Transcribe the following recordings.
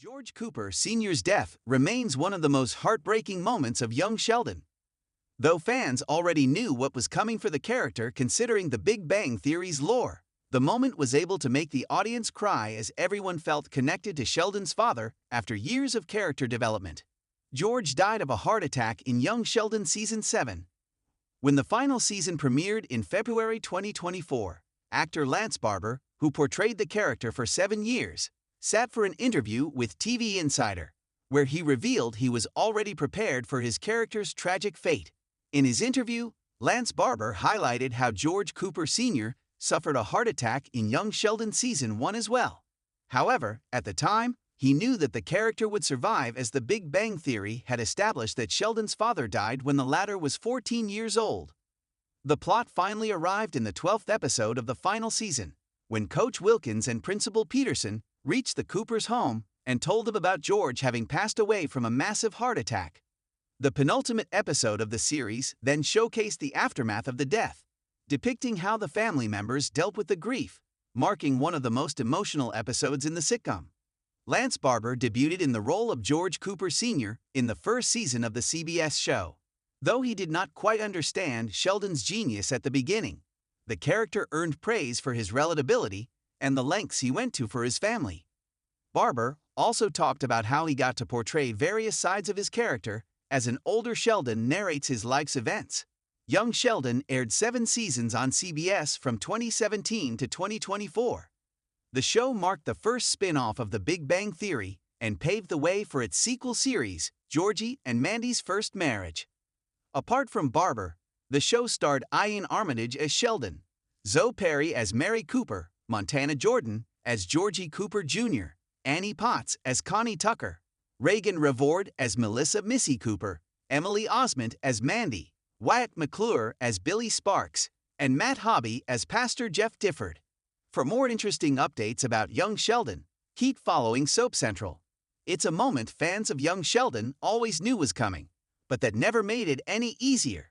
George Cooper Sr.'s death remains one of the most heartbreaking moments of young Sheldon. Though fans already knew what was coming for the character considering the Big Bang Theory's lore, the moment was able to make the audience cry as everyone felt connected to Sheldon's father after years of character development. George died of a heart attack in Young Sheldon Season 7. When the final season premiered in February 2024, actor Lance Barber, who portrayed the character for 7 years, sat for an interview with TV Insider, where he revealed he was already prepared for his character's tragic fate. In his interview, Lance Barber highlighted how George Cooper Sr. suffered a heart attack in Young Sheldon Season 1 as well. However, at the time, he knew that the character would survive as the Big Bang Theory had established that Sheldon's father died when the latter was 14 years old. The plot finally arrived in the 12th episode of the final season, when Coach Wilkins and Principal Peterson reached the Coopers' home and told them about George having passed away from a massive heart attack. The penultimate episode of the series then showcased the aftermath of the death, depicting how the family members dealt with the grief, marking one of the most emotional episodes in the sitcom. Lance Barber debuted in the role of George Cooper Sr. in the first season of the CBS show. Though he did not quite understand Sheldon's genius at the beginning, the character earned praise for his relatability and the lengths he went to for his family. Barber also talked about how he got to portray various sides of his character as an older Sheldon narrates his life's events. Young Sheldon aired 7 seasons on CBS from 2017 to 2024. The show marked the first spin-off of The Big Bang Theory and paved the way for its sequel series, Georgie and Mandy's First Marriage. Apart from Barber, the show starred Ian Armitage as Sheldon, Zoe Perry as Mary Cooper, Montana Jordan as Georgie Cooper Jr., Annie Potts as Connie Tucker, Reagan Revord as Melissa Missy Cooper, Emily Osment as Mandy, Wyatt McClure as Billy Sparks, and Matt Hobby as Pastor Jeff Difford. For more interesting updates about Young Sheldon, keep following Soap Central. It's a moment fans of Young Sheldon always knew was coming, but that never made it any easier.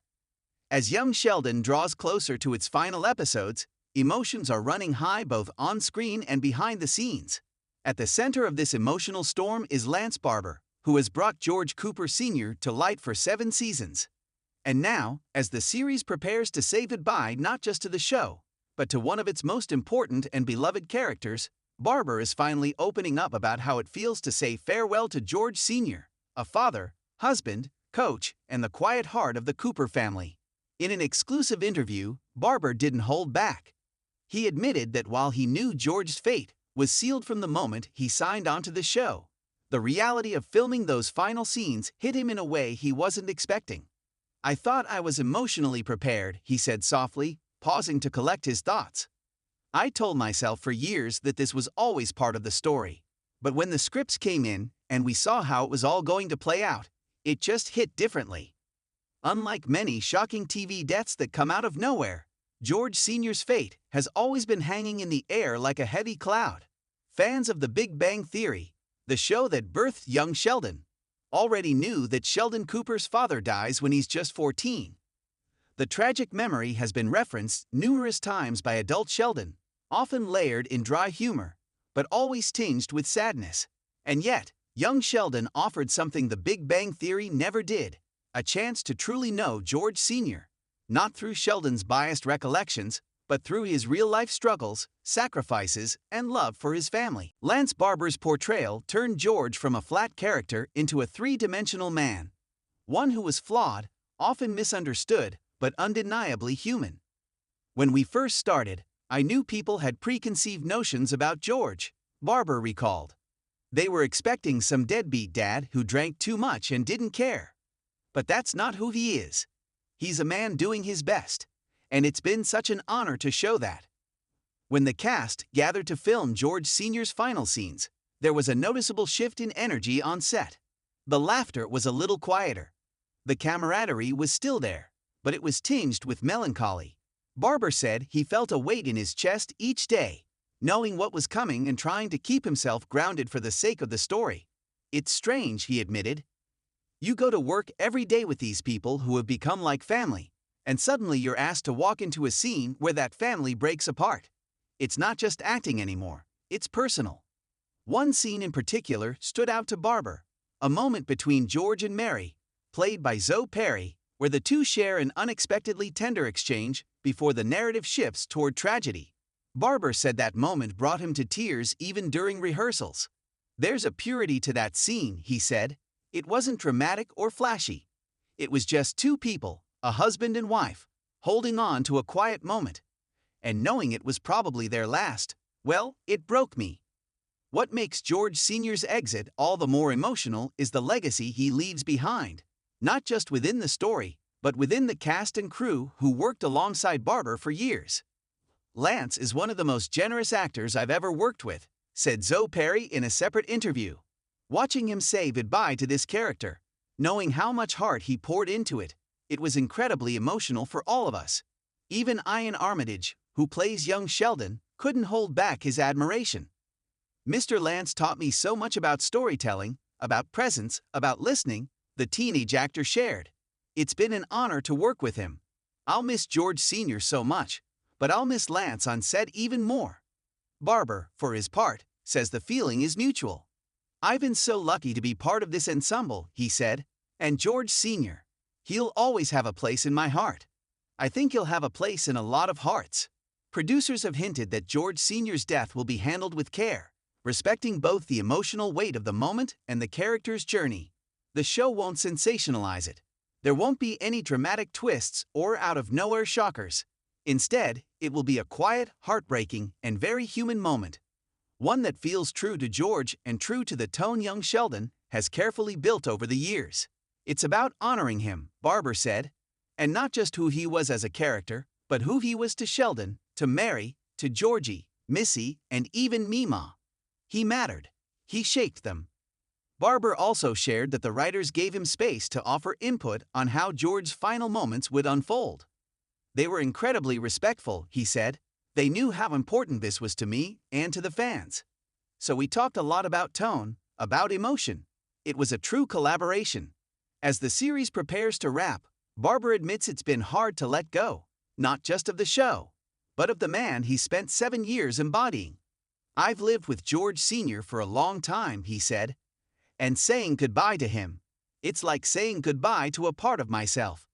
As Young Sheldon draws closer to its final episodes, emotions are running high both on-screen and behind the scenes. At the center of this emotional storm is Lance Barber, who has brought George Cooper Sr. to light for 7 seasons. And now, as the series prepares to say goodbye not just to the show, but to one of its most important and beloved characters, Barber is finally opening up about how it feels to say farewell to George Sr., a father, husband, coach, and the quiet heart of the Cooper family. In an exclusive interview, Barber didn't hold back. He admitted that while he knew George's fate was sealed from the moment he signed onto the show, the reality of filming those final scenes hit him in a way he wasn't expecting. "I thought I was emotionally prepared," he said softly, pausing to collect his thoughts. "I told myself for years that this was always part of the story. But when the scripts came in and we saw how it was all going to play out, it just hit differently." Unlike many shocking TV deaths that come out of nowhere, George Sr.'s fate has always been hanging in the air like a heavy cloud. Fans of The Big Bang Theory, the show that birthed Young Sheldon, already knew that Sheldon Cooper's father dies when he's just 14. The tragic memory has been referenced numerous times by adult Sheldon, often layered in dry humor, but always tinged with sadness. And yet, Young Sheldon offered something The Big Bang Theory never did: a chance to truly know George Sr., not through Sheldon's biased recollections, but through his real-life struggles, sacrifices, and love for his family. Lance Barber's portrayal turned George from a flat character into a 3-dimensional man, one who was flawed, often misunderstood, but undeniably human. "When we first started, I knew people had preconceived notions about George," Barber recalled. "They were expecting some deadbeat dad who drank too much and didn't care. But that's not who he is. He's a man doing his best, and it's been such an honor to show that." When the cast gathered to film George Sr.'s final scenes, there was a noticeable shift in energy on set. The laughter was a little quieter. The camaraderie was still there, but it was tinged with melancholy. Barber said he felt a weight in his chest each day, knowing what was coming and trying to keep himself grounded for the sake of the story. "It's strange," he admitted. "You go to work every day with these people who have become like family, and suddenly you're asked to walk into a scene where that family breaks apart. It's not just acting anymore, it's personal." One scene in particular stood out to Barber, a moment between George and Mary, played by Perry, where the two share an unexpectedly tender exchange before the narrative shifts toward tragedy. Barber said that moment brought him to tears even during rehearsals. There's a purity to that scene, he said. It wasn't dramatic or flashy. It was just two people, a husband and wife, holding on to a quiet moment. And knowing it was probably their last, well, it broke me. What makes George Sr.'s exit all the more emotional is the legacy he leaves behind, not just within the story, but within the cast and crew who worked alongside Barber for years. Lance is one of the most generous actors I've ever worked with, said Perry in a separate interview. Watching him say goodbye to this character, knowing how much heart he poured into it, it was incredibly emotional for all of us. Even Ian Armitage, who plays young Sheldon, couldn't hold back his admiration. Mr. Lance taught me so much about storytelling, about presence, about listening, the teenage actor shared. It's been an honor to work with him. I'll miss George Sr. so much, but I'll miss Lance on set even more. Barber, for his part, says the feeling is mutual. I've been so lucky to be part of this ensemble, he said, and George Sr. He'll always have a place in my heart. I think he'll have a place in a lot of hearts. Producers have hinted that George Sr.'s death will be handled with care, respecting both the emotional weight of the moment and the character's journey. The show won't sensationalize it. There won't be any dramatic twists or out-of-nowhere shockers. Instead, it will be a quiet, heartbreaking, and very human moment. One that feels true to George and true to the tone young Sheldon has carefully built over the years. It's about honoring him, Barber said, and not just who he was as a character, but who he was to Sheldon, to Mary, to Georgie, Missy, and even Mima. He mattered. He shaped them. Barber also shared that the writers gave him space to offer input on how George's final moments would unfold. They were incredibly respectful, he said. They knew how important this was to me and to the fans. So we talked a lot about tone, about emotion. It was a true collaboration. As the series prepares to wrap, Barber admits it's been hard to let go, not just of the show, but of the man he spent 7 years embodying. I've lived with George Sr. for a long time, he said, and saying goodbye to him, it's like saying goodbye to a part of myself.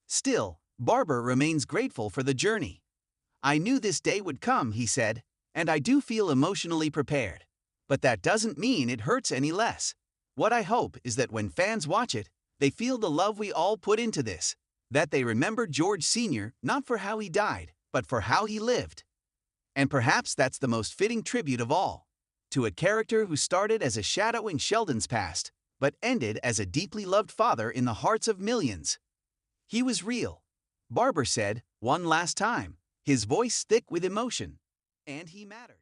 Still, Barber remains grateful for the journey. I knew this day would come, he said, and I do feel emotionally prepared. But that doesn't mean it hurts any less. What I hope is that when fans watch it, they feel the love we all put into this, that they remember George Sr. not for how he died, but for how he lived. And perhaps that's the most fitting tribute of all, to a character who started as a shadow in Sheldon's past, but ended as a deeply loved father in the hearts of millions. He was real, Barber said, one last time, his voice thick with emotion. And he mattered.